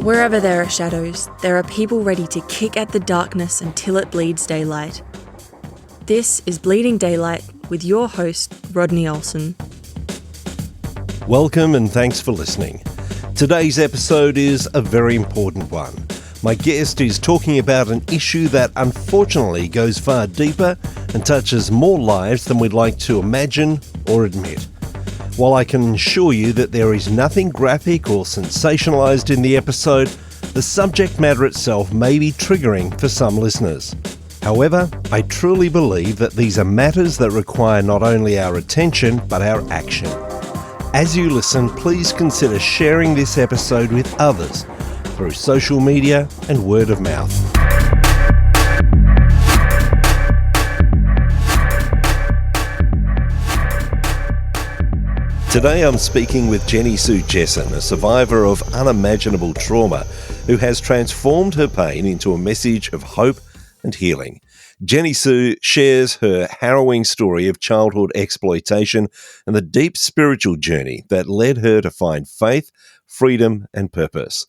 Wherever there are shadows, there are people ready to kick at the darkness until it bleeds daylight. This is Bleeding Daylight with your host, Rodney Olsen. Welcome and thanks for listening. Today's episode is a very important one. My guest is talking about an issue that unfortunately goes far deeper and touches more lives than we'd like to imagine or admit. While I can assure you that there is nothing graphic or sensationalized in the episode, the subject matter itself may be triggering for some listeners. However, I truly believe that these are matters that require not only our attention, but our action. As you listen, please consider sharing this episode with others through social media and word of mouth. Today I'm speaking with Jennisue Jessen, a survivor of unimaginable trauma, who has transformed her pain into a message of hope and healing. Jennisue shares her harrowing story of childhood exploitation and the deep spiritual journey that led her to find faith, freedom, and purpose.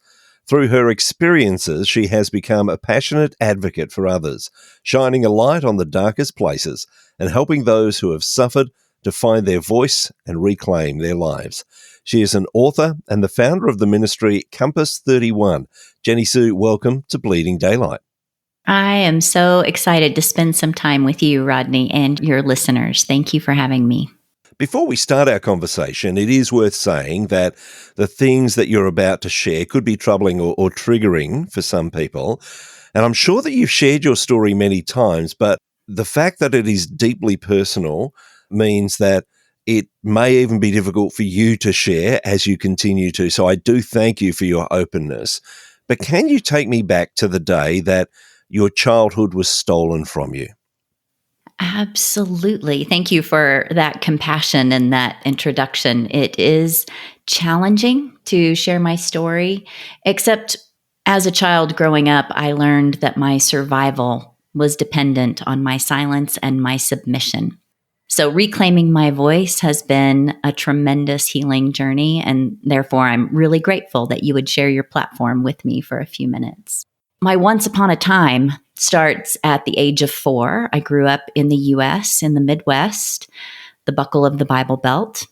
Through her experiences, she has become a passionate advocate for others, shining a light on the darkest places and helping those who have suffered to find their voice and reclaim their lives. She is an author and the founder of the ministry Compass 31. Jennisue, welcome to Bleeding Daylight. I am so excited to spend some time with you, Rodney, and your listeners. Thank you for having me. Before we start our conversation, it is worth saying that the things that you're about to share could be troubling or triggering for some people. And I'm sure that you've shared your story many times, but the fact that it is deeply personal means that it may even be difficult for you to share as you continue to. So I do thank you for your openness. But can you take me back to the day that your childhood was stolen from you? Absolutely. Thank you for that compassion and that introduction. It is challenging to share my story, except as a child growing up, I learned that my survival was dependent on my silence and my submission. So reclaiming my voice has been a tremendous healing journey, and therefore I'm really grateful that you would share your platform with me for a few minutes. My once upon a time starts at the age of 4. I grew up in the U.S., in the Midwest, the buckle of the Bible Belt.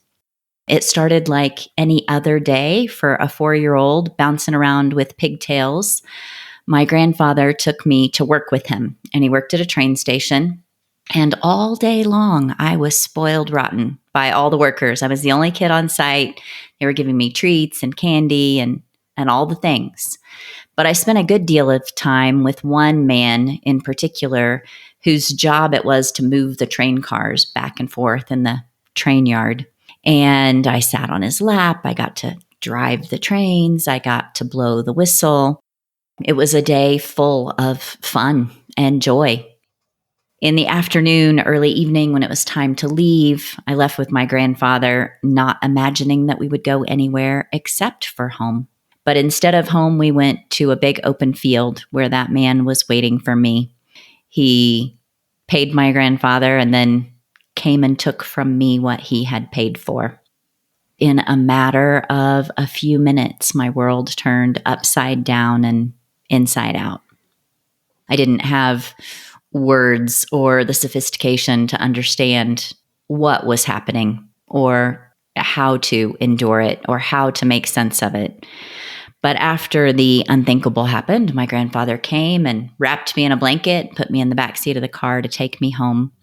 It started like any other day for a 4-year-old bouncing around with pigtails. My grandfather took me to work with him, and he worked at a train station. And all day long, I was spoiled rotten by all the workers. I was the only kid on site. They were giving me treats and candy and all the things. But I spent a good deal of time with one man in particular whose job it was to move the train cars back and forth in the train yard. And I sat on his lap. I got to drive the trains. I got to blow the whistle. It was a day full of fun and joy. In the afternoon, early evening, when it was time to leave, I left with my grandfather, not imagining that we would go anywhere except for home. But instead of home, we went to a big open field where that man was waiting for me. He paid my grandfather and then came and took from me what he had paid for. In a matter of a few minutes, my world turned upside down and inside out. I didn't have words or the sophistication to understand what was happening or how to endure it or how to make sense of it. But after the unthinkable happened, my grandfather came and wrapped me in a blanket, put me in the backseat of the car to take me home.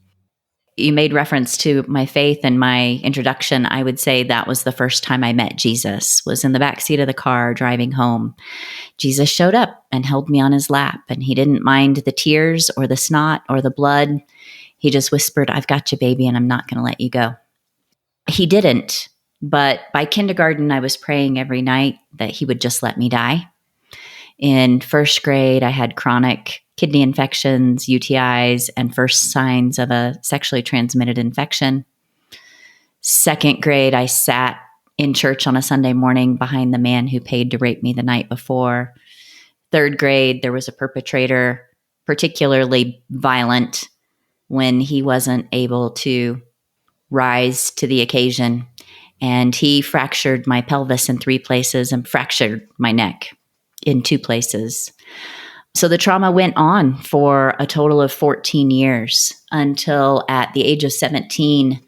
You made reference to my faith in my introduction. I would say that was the first time I met Jesus, was in the backseat of the car driving home. Jesus showed up and held me on his lap, and he didn't mind the tears or the snot or the blood. He just whispered, "I've got you, baby, and I'm not going to let you go." He didn't, but by kindergarten, I was praying every night that he would just let me die. In first grade, I had chronic kidney infections, UTIs, and first signs of a sexually transmitted infection. Second grade, I sat in church on a Sunday morning behind the man who paid to rape me the night before. Third grade, there was a perpetrator, particularly violent, when he wasn't able to rise to the occasion. And he fractured my pelvis in 3 places and fractured my neck in two places. So the trauma went on for a total of 14 years until at the age of 17,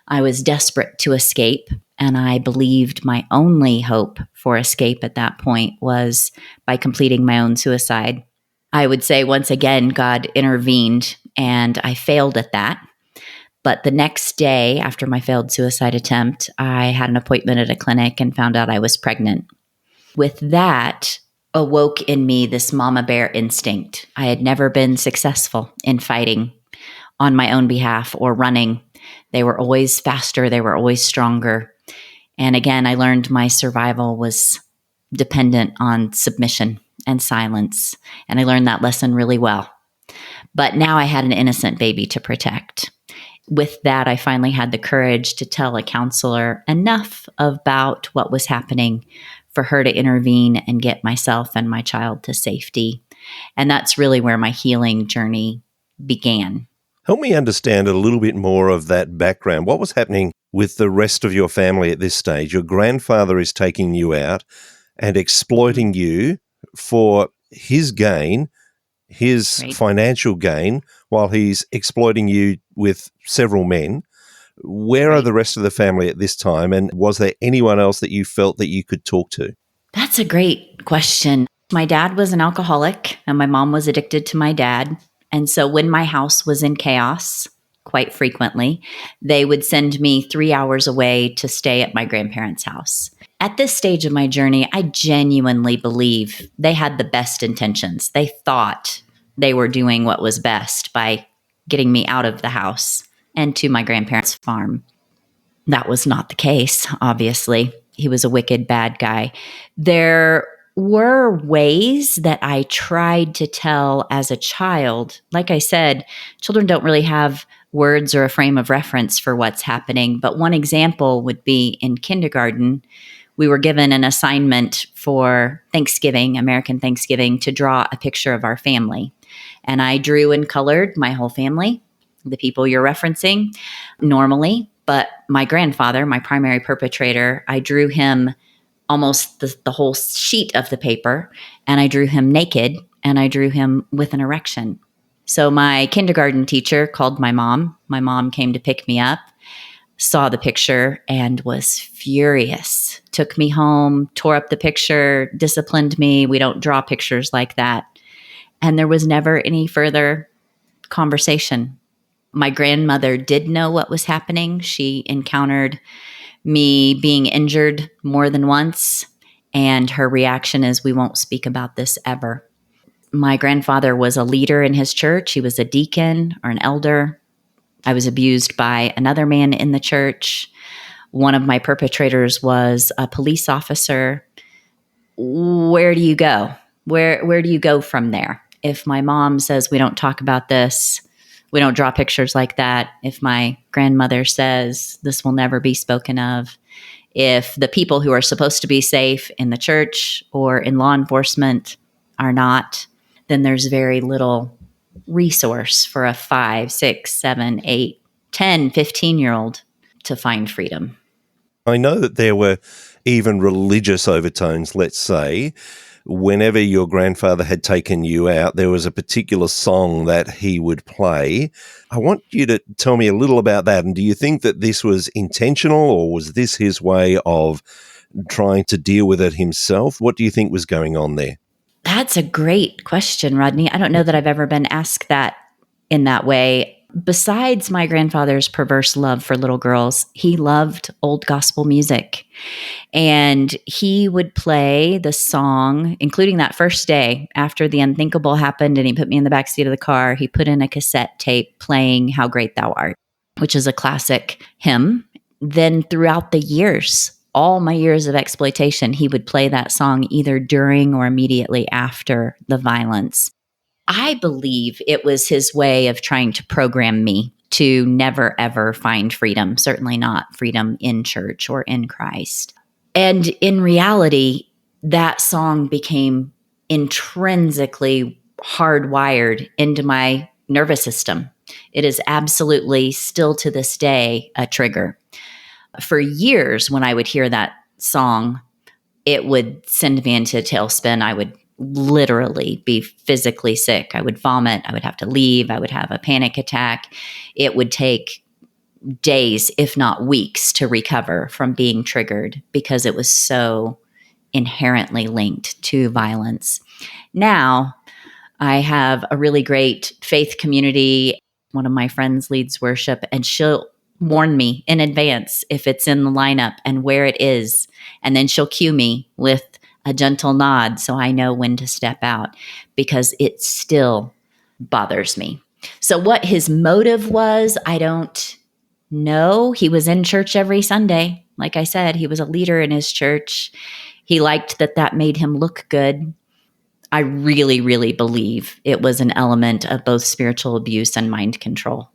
I was desperate to escape. And I believed my only hope for escape at that point was by completing my own suicide. I would say once again, God intervened and I failed at that. But the next day after my failed suicide attempt, I had an appointment at a clinic and found out I was pregnant. With that, awoke in me this mama bear instinct. I had never been successful in fighting on my own behalf or running. They were always faster. They were always stronger. And again, I learned my survival was dependent on submission and silence. And I learned that lesson really well. But now I had an innocent baby to protect. With that, I finally had the courage to tell a counselor enough about what was happening for her to intervene and get myself and my child to safety. And that's really where my healing journey began. Help me understand a little bit more of that background. What was happening with the rest of your family at this stage? Your grandfather is taking you out and exploiting you for his gain, his Right. financial gain, while he's exploiting you with several men. Where are Right. the rest of the family at this time? And was there anyone else that you felt that you could talk to? That's a great question. My dad was an alcoholic and my mom was addicted to my dad. And so when my house was in chaos, quite frequently, they would send me 3 hours away to stay at my grandparents' house. At this stage of my journey, I genuinely believe they had the best intentions. They thought they were doing what was best by getting me out of the house and to my grandparents' farm. That was not the case, obviously. He was a wicked, bad guy. There were ways that I tried to tell as a child. Like I said, children don't really have words or a frame of reference for what's happening. But one example would be in kindergarten, we were given an assignment for Thanksgiving, American Thanksgiving, to draw a picture of our family. And I drew and colored my whole family, the people you're referencing, normally. But my grandfather, my primary perpetrator, I drew him almost the whole sheet of the paper, and I drew him naked, and I drew him with an erection. So my kindergarten teacher called my mom. My mom came to pick me up, saw the picture, and was furious. Took me home, tore up the picture, disciplined me. We don't draw pictures like that. And there was never any further conversation. My grandmother did know what was happening. She encountered me being injured more than once, and her reaction is, "We won't speak about this ever." My grandfather was a leader in his church. He was a deacon or an elder. I was abused by another man in the church. One of my perpetrators was a police officer. Where do you go? Where do you go from there? If my mom says we don't talk about this, we don't draw pictures like that. If my grandmother says this will never be spoken of, if the people who are supposed to be safe in the church or in law enforcement are not, then there's very little resource for a 5, 6, 7, 8, 10, 15-year-old to find freedom. I know that there were even religious overtones, let's say. Whenever your grandfather had taken you out, there was a particular song that he would play. I want you to tell me a little about that. And do you think that this was intentional, or was this his way of trying to deal with it himself? What do you think was going on there? That's a great question, Rodney. I don't know that I've ever been asked that in that way. Besides my grandfather's perverse love for little girls, he loved old gospel music. And he would play the song, including that first day after the unthinkable happened and he put me in the backseat of the car. He put in a cassette tape playing How Great Thou Art, which is a classic hymn. Then throughout the years, all my years of exploitation, he would play that song either during or immediately after the violence. I believe it was his way of trying to program me to never, ever find freedom, certainly not freedom in church or in Christ. And in reality, that song became intrinsically hardwired into my nervous system. It is absolutely still to this day a trigger. For years, when I would hear that song, it would send me into a tailspin. I would literally be physically sick. I would vomit. I would have to leave. I would have a panic attack. It would take days, if not weeks, to recover from being triggered because it was so inherently linked to violence. Now, I have a really great faith community. One of my friends leads worship, and she'll warn me in advance if it's in the lineup and where it is. And then she'll cue me with a gentle nod so I know when to step out, because it still bothers me. So what his motive was, I don't know. He was in church every Sunday. Like I said, he was a leader in his church. He liked that made him look good. I really, really believe it was an element of both spiritual abuse and mind control.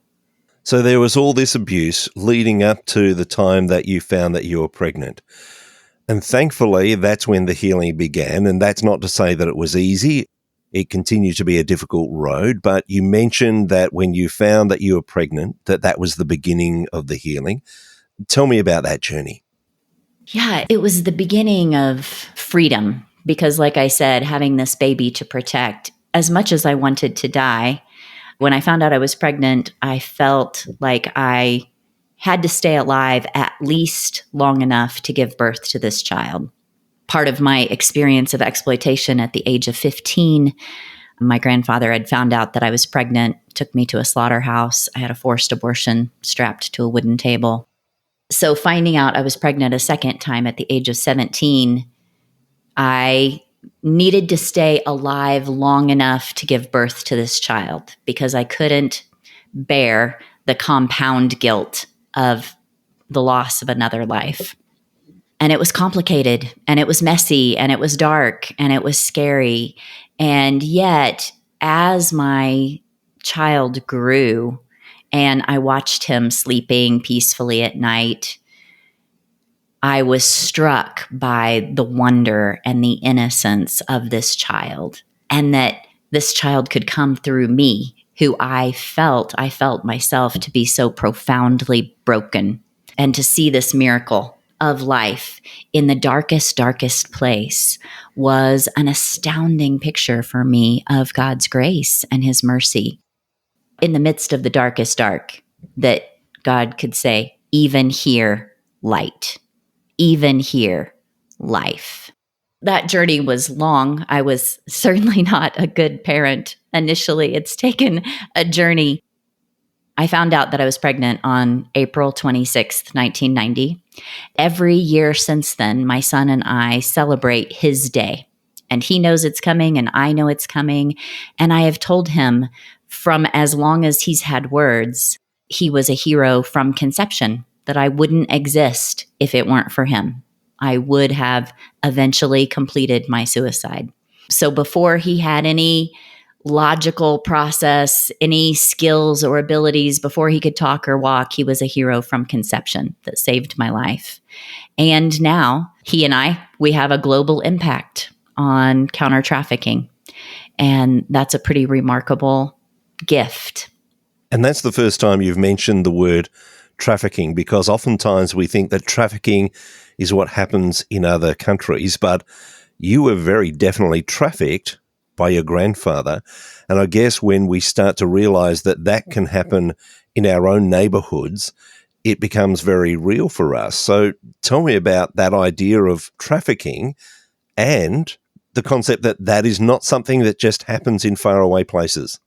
So there was all this abuse leading up to the time that you found that you were pregnant. And thankfully, that's when the healing began. And that's not to say that it was easy. It continued to be a difficult road. But you mentioned that when you found that you were pregnant, that was the beginning of the healing. Tell me about that journey. Yeah, it was the beginning of freedom because, like I said, having this baby to protect, as much as I wanted to die, when I found out I was pregnant, I felt like I had to stay alive at least long enough to give birth to this child. Part of my experience of exploitation at the age of 15, my grandfather had found out that I was pregnant, took me to a slaughterhouse. I had a forced abortion strapped to a wooden table. So finding out I was pregnant a second time at the age of 17, I needed to stay alive long enough to give birth to this child because I couldn't bear the compound guilt of the loss of another life. And it was complicated, and it was messy, and it was dark, and it was scary. And yet, as my child grew and I watched him sleeping peacefully at night, I was struck by the wonder and the innocence of this child, and that this child could come through me, who I felt myself to be so profoundly broken, and to see this miracle of life in the darkest, darkest place was an astounding picture for me of God's grace and his mercy. In the midst of the darkest dark, that God could say, even here, light. Even here, life. That journey was long. I was certainly not a good parent initially. It's taken a journey. I found out that I was pregnant on April 26th, 1990. Every year since then, my son and I celebrate his day. And he knows it's coming, and I know it's coming. And I have told him from as long as he's had words, he was a hero from conception, that I wouldn't exist if it weren't for him. I would have eventually completed my suicide. So before he had any logical process, any skills or abilities, before he could talk or walk, he was a hero from conception that saved my life. And now he and we have a global impact on counter trafficking. And that's a pretty remarkable gift. And that's the first time you've mentioned the word trafficking, because oftentimes we think that trafficking is what happens in other countries, but you were very definitely trafficked by your grandfather. And I guess when we start to realize that that can happen in our own neighborhoods, it becomes very real for us. So tell me about that idea of trafficking and the concept that that is not something that just happens in faraway places.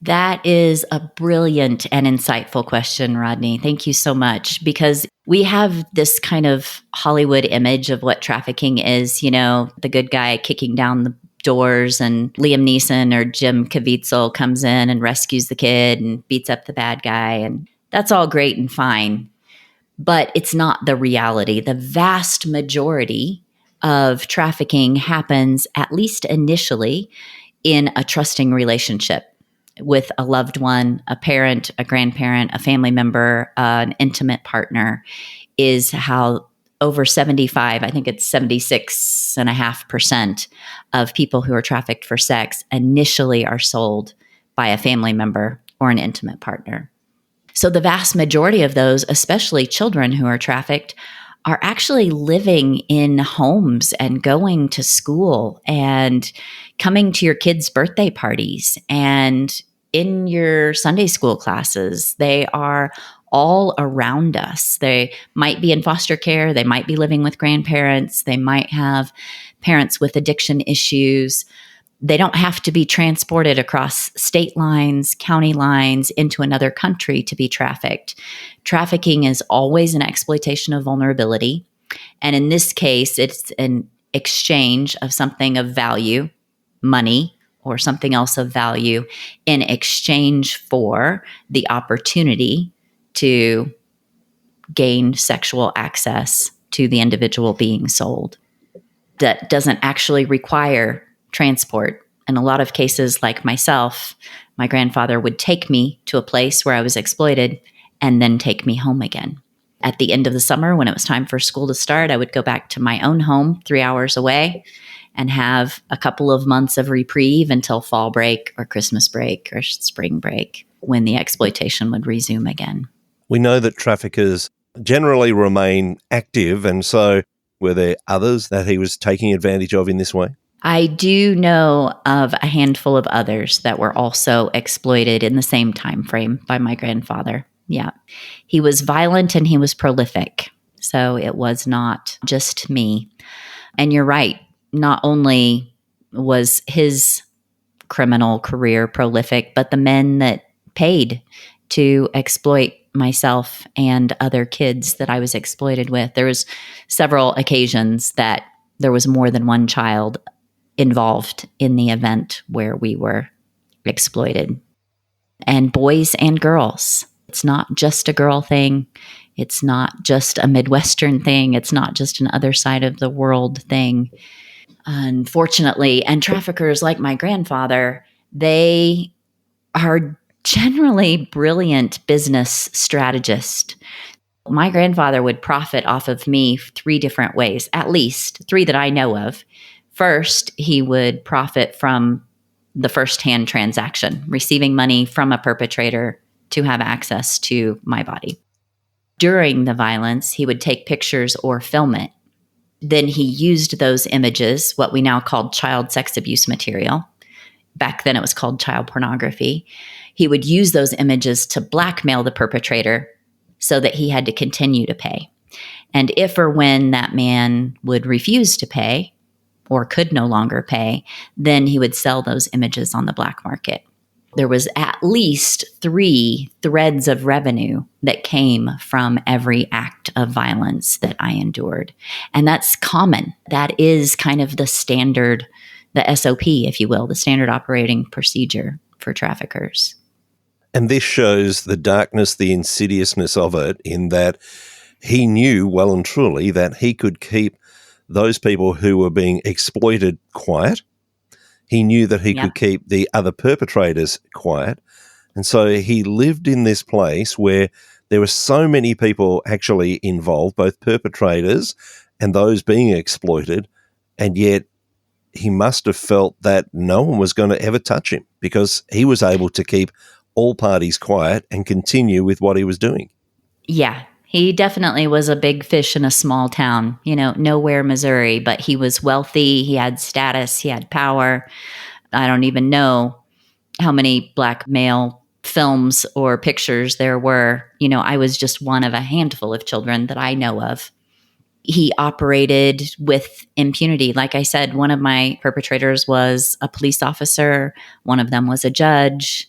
That is a brilliant and insightful question, Rodney. Thank you so much, because we have this kind of Hollywood image of what trafficking is, the good guy kicking down the doors and Liam Neeson or Jim Caviezel comes in and rescues the kid and beats up the bad guy. And that's all great and fine, but it's not the reality. The vast majority of trafficking happens, at least initially, in a trusting relationship with a loved one, a parent, a grandparent, a family member, an intimate partner, is how over 75, I think it's 76.5% of people who are trafficked for sex initially are sold by a family member or an intimate partner. So the vast majority of those, especially children who are trafficked, are actually living in homes and going to school and coming to your kids' birthday parties and in your Sunday school classes. They are all around us. They might be in foster care. They might be living with grandparents. They might have parents with addiction issues. They don't have to be transported across state lines, county lines into another country to be trafficked. Trafficking is always an exploitation of vulnerability. And in this case, it's an exchange of something of value, money, or something else of value, in exchange for the opportunity to gain sexual access to the individual being sold. That doesn't actually require transport. In a lot of cases, like myself, my grandfather would take me to a place where I was exploited and then take me home again. At the end of the summer, when it was time for school to start, I would go back to my own home 3 hours away and have a couple of months of reprieve until fall break or Christmas break or spring break, when the exploitation would resume again. We know that traffickers generally remain active, and so were there others that he was taking advantage of in this way? I do know of a handful of others that were also exploited in the same time frame by my grandfather. Yeah. He was violent and he was prolific. So it was not just me. And you're right. Not only was his criminal career prolific, but the men that paid to exploit myself and other kids that I was exploited with. There was several occasions that there was more than one child involved in the event where we were exploited. And boys and girls. It's not just a girl thing. It's not just a Midwestern thing. It's not just an other side of the world thing. Unfortunately, and traffickers like my grandfather, they are generally brilliant business strategists. My grandfather would profit off of me 3 different ways, at least 3 that I know of. First, he would profit from the firsthand transaction, receiving money from a perpetrator to have access to my body. During the violence, he would take pictures or film it. Then he used those images, what we now call child sex abuse material. Back then it was called child pornography. He would use those images to blackmail the perpetrator so that he had to continue to pay. And if or when that man would refuse to pay or could no longer pay, then he would sell those images on the black market. There was at least 3 threads of revenue that came from every act of violence that I endured. And that's common. That is kind of the standard, the SOP, if you will, the standard operating procedure for traffickers. And this shows the darkness, the insidiousness of it, in that he knew well and truly that he could keep those people who were being exploited quiet. He knew that he could keep the other perpetrators quiet. And so he lived in this place where there were so many people actually involved, both perpetrators and those being exploited, and yet he must have felt that no one was going to ever touch him because he was able to keep all parties quiet and continue with what he was doing. Yeah, he definitely was a big fish in a small town, nowhere, Missouri, but he was wealthy, he had status, he had power. I don't even know how many black male films or pictures there were. I was just one of a handful of children that I know of. He operated with impunity. Like I said, one of my perpetrators was a police officer. One of them was a judge.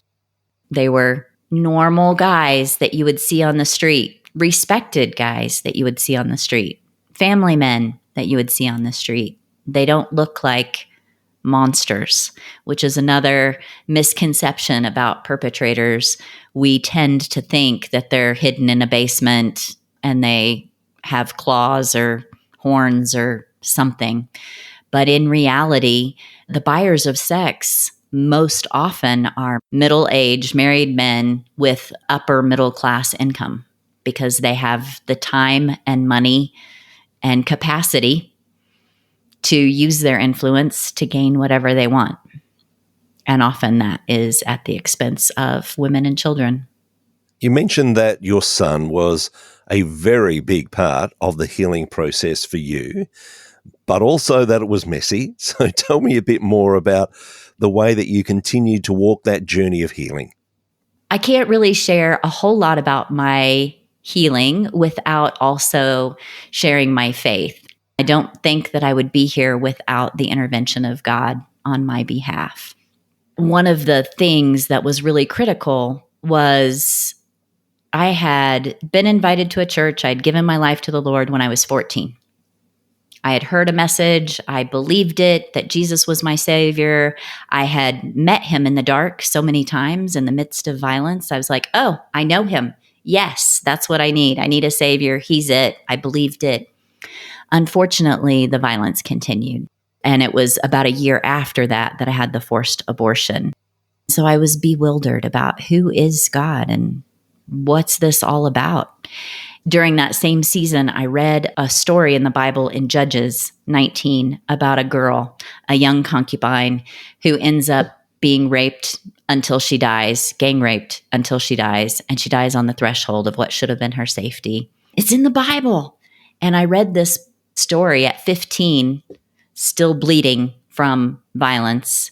They were normal guys that you would see on the street, respected guys that you would see on the street, family men that you would see on the street. They don't look like monsters, which is another misconception about perpetrators. We tend to think that they're hidden in a basement and they have claws or horns or something. But in reality, the buyers of sex most often are middle-aged married men with upper middle class income because they have the time and money and capacity to use their influence to gain whatever they want. And often that is at the expense of women and children. You mentioned that your son was a very big part of the healing process for you, but also that it was messy. So tell me a bit more about the way that you continued to walk that journey of healing. I can't really share a whole lot about my healing without also sharing my faith. I don't think that I would be here without the intervention of God on my behalf. One of the things that was really critical was I had been invited to a church. I'd given my life to the Lord when I was 14. I had heard a message. I believed it, that Jesus was my savior. I had met him in the dark so many times in the midst of violence. I was like, oh, I know him. Yes, that's what I need. I need a savior. He's it. I believed it. Unfortunately, the violence continued. And it was about a year after that that I had the forced abortion. So I was bewildered about who is God and what's this all about. During that same season, I read a story in the Bible in Judges 19 about a girl, a young concubine, who ends up being raped until she dies, gang raped until she dies, and she dies on the threshold of what should have been her safety. It's in the Bible. And I read this story at 15, still bleeding from violence.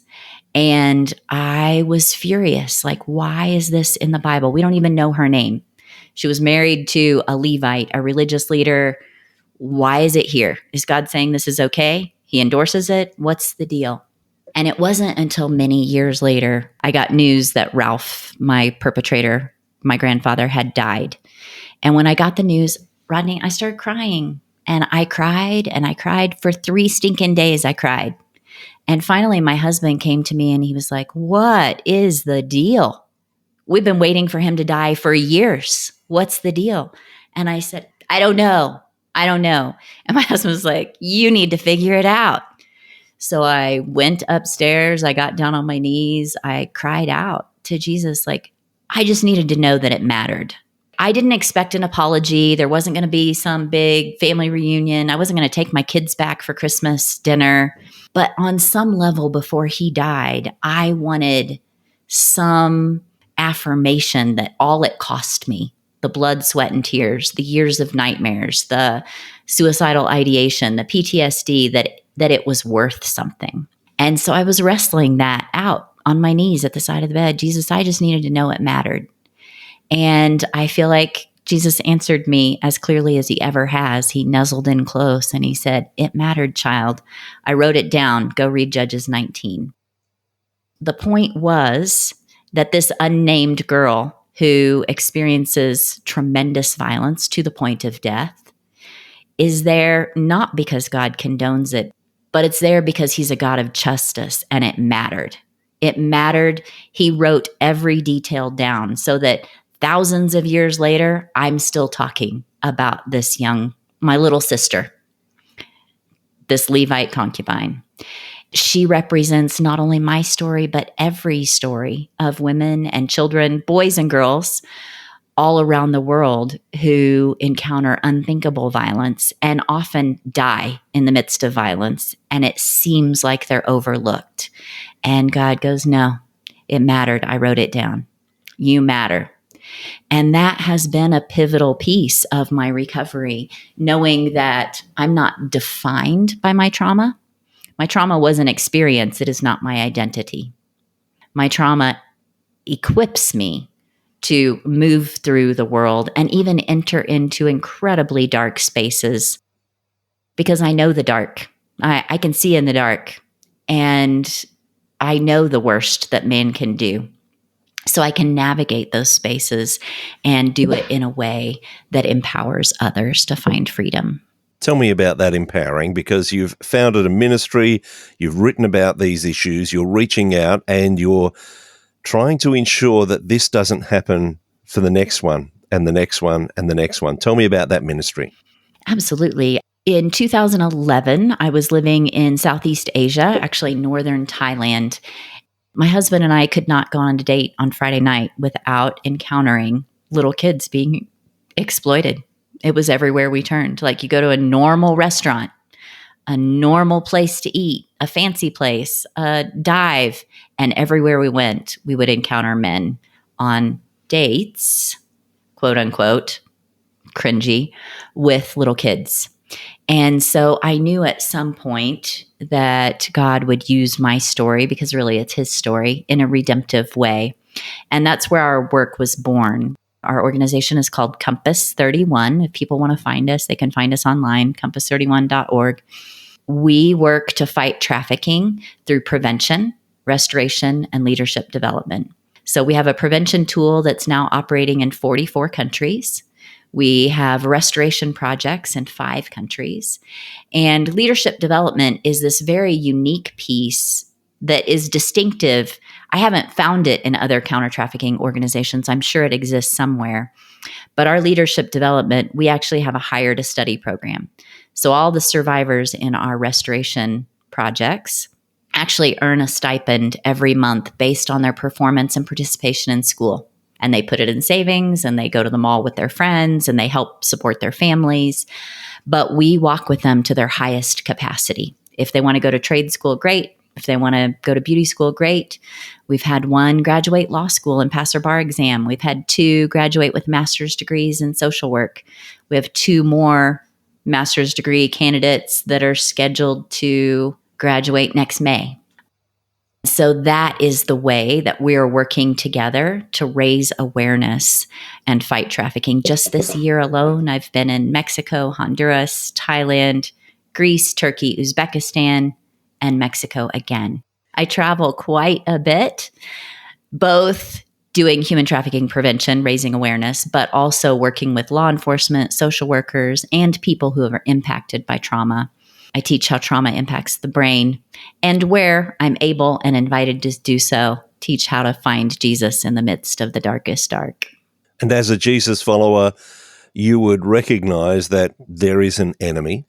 And I was furious. Like, why is this in the Bible? We don't even know her name. She was married to a Levite, a religious leader. Why is it here? Is God saying this is okay? He endorses it. What's the deal? And it wasn't until many years later, I got news that Ralph, my perpetrator, my grandfather, had died. And when I got the news, Rodney, I started crying. And I cried for 3 stinking days. I cried. And finally, my husband came to me and he was like, what is the deal? We've been waiting for him to die for years. What's the deal? And I said, I don't know. And my husband was like, you need to figure it out. So I went upstairs. I got down on my knees. I cried out to Jesus, like, I just needed to know that it mattered. I didn't expect an apology. There wasn't going to be some big family reunion. I wasn't going to take my kids back for Christmas dinner. But on some level, before he died, I wanted some affirmation that all it cost me, the blood, sweat, and tears, the years of nightmares, the suicidal ideation, the PTSD, that it was worth something. And so I was wrestling that out on my knees at the side of the bed. Jesus, I just needed to know it mattered. And I feel like Jesus answered me as clearly as he ever has. He nuzzled in close and he said, it mattered, child. I wrote it down. Go read Judges 19. The point was that this unnamed girl who experiences tremendous violence to the point of death is there not because God condones it, but it's there because he's a God of justice, and it mattered. It mattered. He wrote every detail down so that thousands of years later, I'm still talking about this my little sister, this Levite concubine. She represents not only my story, but every story of women and children, boys and girls all around the world who encounter unthinkable violence and often die in the midst of violence. And it seems like they're overlooked. And God goes, no, it mattered. I wrote it down. You matter. And that has been a pivotal piece of my recovery, knowing that I'm not defined by my trauma. My trauma was an experience. It is not my identity. My trauma equips me to move through the world and even enter into incredibly dark spaces because I know the dark. I can see in the dark, and I know the worst that man can do. So I can navigate those spaces and do it in a way that empowers others to find freedom. Tell me about that empowering, because you've founded a ministry, you've written about these issues, you're reaching out and you're trying to ensure that this doesn't happen for the next one and the next one and the next one. Tell me about that ministry. Absolutely. In 2011, I was living in Southeast Asia, actually northern Thailand. My husband and I could not go on a date on Friday night without encountering little kids being exploited. It was everywhere we turned. Like, you go to a normal restaurant, a normal place to eat, a fancy place, a dive, and everywhere we went, we would encounter men on dates quote unquote, cringy with little kids. And so I knew at some point that God would use my story, because really it's his story, in a redemptive way. And that's where our work was born. Our organization is called Compass 31. If people want to find us, they can find us online, compass31.org. We work to fight trafficking through prevention, restoration, and leadership development. So we have a prevention tool that's now operating in 44 countries. We have restoration projects in 5 countries. And leadership development is this very unique piece that is distinctive. I haven't found it in other counter-trafficking organizations. I'm sure it exists somewhere. But our leadership development, we actually have a hire to study program. So all the survivors in our restoration projects actually earn a stipend every month based on their performance and participation in school. And they put it in savings, and they go to the mall with their friends, and they help support their families. But we walk with them to their highest capacity. If they want to go to trade school, great. If they want to go to beauty school, great. We've had 1 graduate law school and pass their bar exam. We've had 2 graduate with master's degrees in social work. We have 2 more master's degree candidates that are scheduled to graduate next May. So that is the way that we're working together to raise awareness and fight trafficking. Just this year alone, I've been in Mexico, Honduras, Thailand, Greece, Turkey, Uzbekistan, and Mexico again. I travel quite a bit, both doing human trafficking prevention, raising awareness, but also working with law enforcement, social workers, and people who are impacted by trauma. I teach how trauma impacts the brain, and where I'm able and invited to do so, teach how to find Jesus in the midst of the darkest dark. And as a Jesus follower, you would recognize that there is an enemy.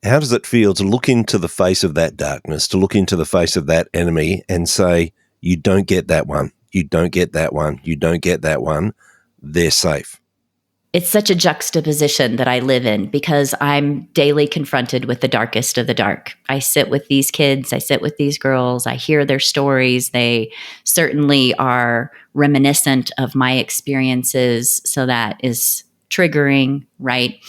How does it feel to look into the face of that darkness, to look into the face of that enemy and say, you don't get that one, you don't get that one, you don't get that one, they're safe? It's such a juxtaposition that I live in, because I'm daily confronted with the darkest of the dark. I sit with these kids, I sit with these girls, I hear their stories. They certainly are reminiscent of my experiences, so that is triggering, right?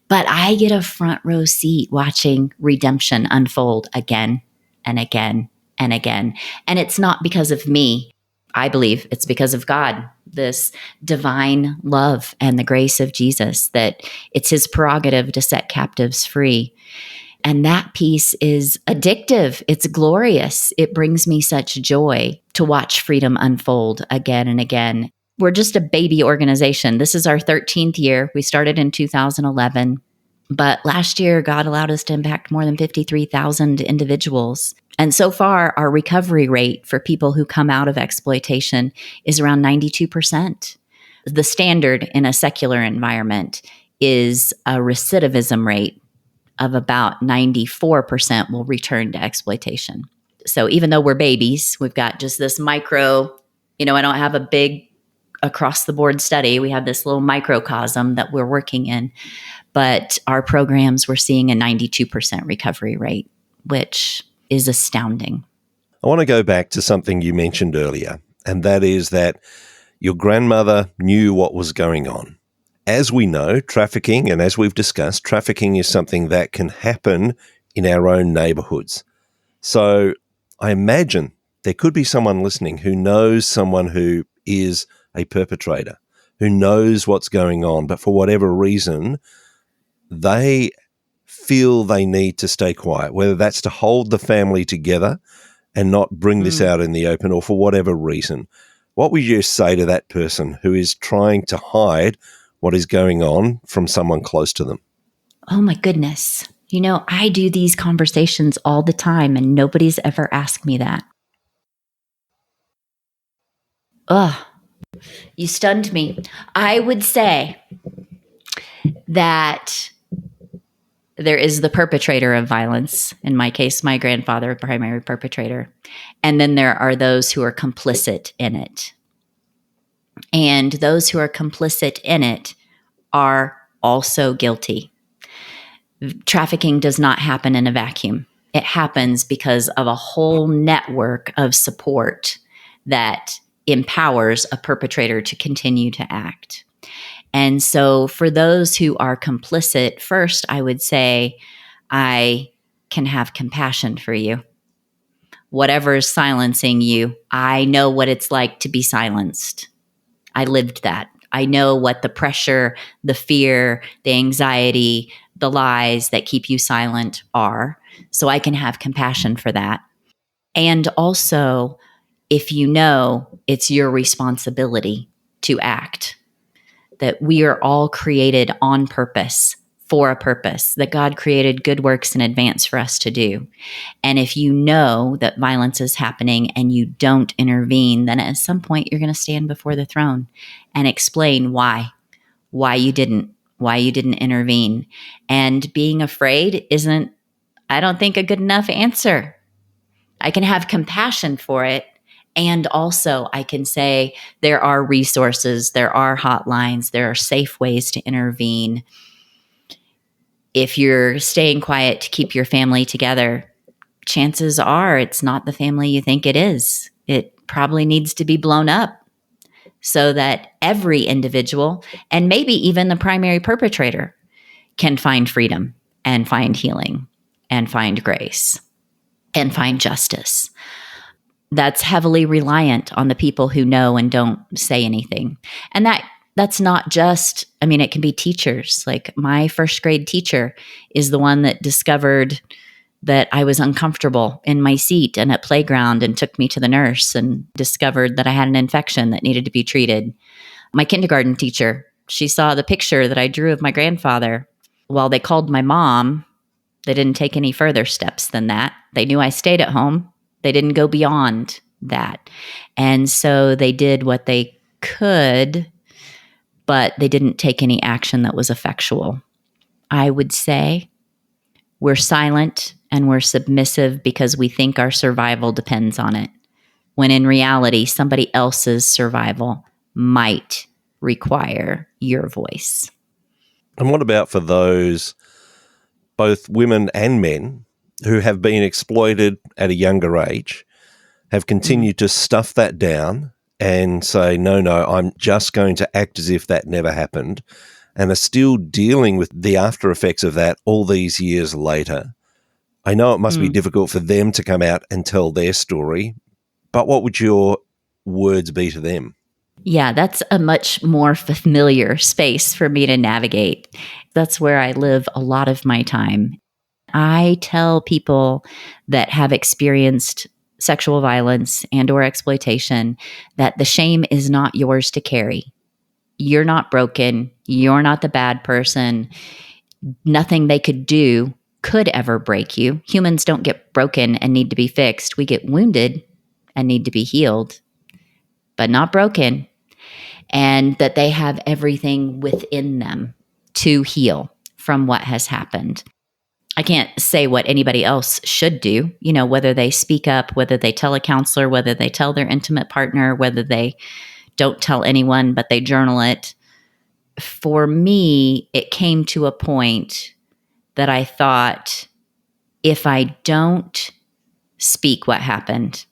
But I get a front row seat watching redemption unfold again and again and again. And it's not because of me. I believe it's because of God, this divine love and the grace of Jesus, that it's his prerogative to set captives free. And that piece is addictive. It's glorious. It brings me such joy to watch freedom unfold again and again. We're just a baby organization. This is our 13th year. We started in 2011. But last year, God allowed us to impact more than 53,000 individuals. And so far, our recovery rate for people who come out of exploitation is around 92%. The standard in a secular environment is a recidivism rate of about 94% will return to exploitation. So even though we're babies, we've got just this micro, I don't have a big across the board study. We have this little microcosm that we're working in. But our programs, we're seeing a 92% recovery rate, which is astounding. I want to go back to something you mentioned earlier, and that is that your grandmother knew what was going on. As we know, trafficking, and as we've discussed, trafficking is something that can happen in our own neighborhoods. So I imagine there could be someone listening who knows someone who is a perpetrator, who knows what's going on, but for whatever reason, they feel they need to stay quiet, whether that's to hold the family together and not bring this out in the open, or for whatever reason. What would you say to that person who is trying to hide what is going on from someone close to them? Oh my goodness. I do these conversations all the time, and nobody's ever asked me that. Ugh, you stunned me. I would say that there is the perpetrator of violence. In my case, my grandfather, primary perpetrator. And then there are those who are complicit in it. And those who are complicit in it are also guilty. Trafficking does not happen in a vacuum. It happens because of a whole network of support that empowers a perpetrator to continue to act. And so for those who are complicit, first, I would say, I can have compassion for you. Whatever is silencing you, I know what it's like to be silenced. I lived that. I know what the pressure, the fear, the anxiety, the lies that keep you silent are. So I can have compassion for that. And also, if you know it's your responsibility to act, that we are all created on purpose, for a purpose, that God created good works in advance for us to do. And if you know that violence is happening and you don't intervene, then at some point you're going to stand before the throne and explain why you didn't intervene. And being afraid isn't, I don't think, a good enough answer. I can have compassion for it. And also, I can say there are resources, there are hotlines, there are safe ways to intervene. If you're staying quiet to keep your family together, chances are it's not the family you think it is. It probably needs to be blown up so that every individual, and maybe even the primary perpetrator, can find freedom and find healing and find grace and find justice. That's heavily reliant on the people who know and don't say anything. And that's not just, I mean, it can be teachers. Like my first grade teacher is the one that discovered that I was uncomfortable in my seat and at playground and took me to the nurse and discovered that I had an infection that needed to be treated. My kindergarten teacher, she saw the picture that I drew of my grandfather. While they called my mom, they didn't take any further steps than that. They knew I stayed at home. They didn't go beyond that. And so they did what they could, but they didn't take any action that was effectual. I would say we're silent and we're submissive because we think our survival depends on it, when in reality, somebody else's survival might require your voice. And what about for those, both women and men, who have been exploited at a younger age, have continued to stuff that down and say, no, I'm just going to act as if that never happened, and are still dealing with the after effects of that all these years later? I know it must be difficult for them to come out and tell their story, but what would your words be to them? Yeah, that's a much more familiar space for me to navigate. That's where I live a lot of my time. I tell people that have experienced sexual violence and or exploitation that the shame is not yours to carry. You're not broken. You're not the bad person. Nothing they could do could ever break you. Humans don't get broken and need to be fixed. We get wounded and need to be healed, but not broken. And that they have everything within them to heal from what has happened. I can't say what anybody else should do, whether they speak up, whether they tell a counselor, whether they tell their intimate partner, whether they don't tell anyone, but they journal it. For me, it came to a point that I thought, if I don't speak what happened,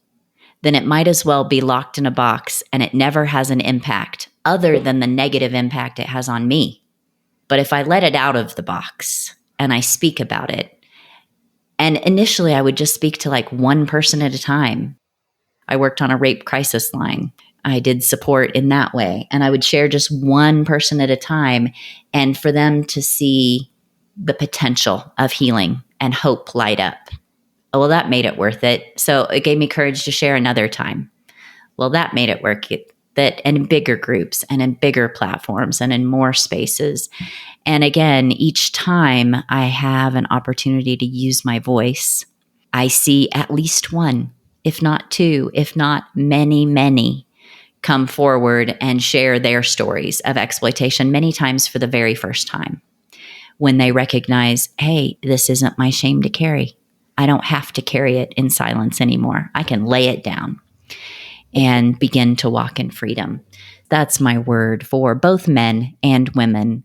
then it might as well be locked in a box and it never has an impact other than the negative impact it has on me. But if I let it out of the box and I speak about it, and initially I would just speak to like one person at a time. I worked on a rape crisis line. I did support in that way. And I would share just one person at a time, and for them to see the potential of healing and hope light up. Oh, well, that made it worth it. So it gave me courage to share another time. Well, that made it work. That and in bigger groups and in bigger platforms and in more spaces. And again, each time I have an opportunity to use my voice, I see at least one, if not two, if not many, many, come forward and share their stories of exploitation, many times for the very first time, when they recognize, hey, this isn't my shame to carry. I don't have to carry it in silence anymore. I can lay it down and begin to walk in freedom. That's my word for both men and women.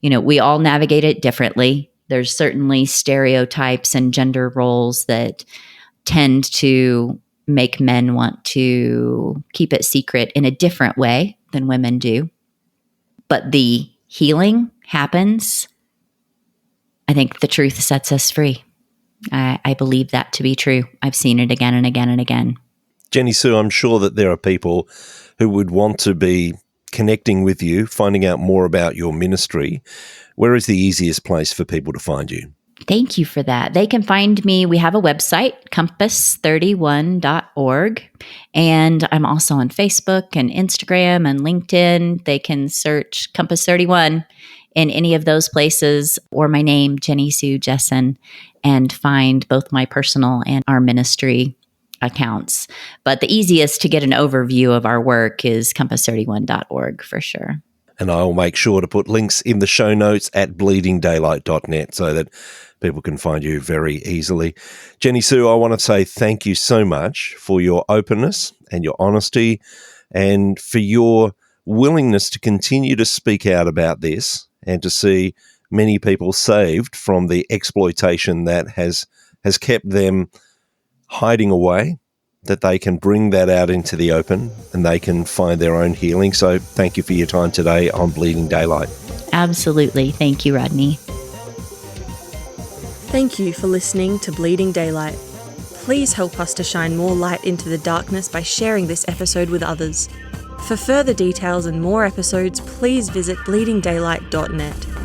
We all navigate it differently. There's certainly stereotypes and gender roles that tend to make men want to keep it secret in a different way than women do. but the healing happens. I think the truth sets us free. I believe that to be true. I've seen it again and again and again. Jennisue, I'm sure that there are people who would want to be connecting with you, finding out more about your ministry. Where is the easiest place for people to find you? Thank you for that. They can find me. We have a website, compass31.org. And I'm also on Facebook and Instagram and LinkedIn. They can search Compass 31 in any of those places, or my name, Jennisue Jessen, and find both my personal and our ministry accounts. But the easiest to get an overview of our work is compass31.org for sure. And I'll make sure to put links in the show notes at bleedingdaylight.net so that people can find you very easily. Jennisue, I want to say thank you so much for your openness and your honesty and for your willingness to continue to speak out about this and to see many people saved from the exploitation that has kept them hiding away, that they can bring that out into the open and they can find their own healing. So thank you for your time today on Bleeding Daylight. Absolutely. Thank you, Rodney. Thank you for listening to Bleeding Daylight. Please help us to shine more light into the darkness by sharing this episode with others. For further details and more episodes, please visit bleedingdaylight.net.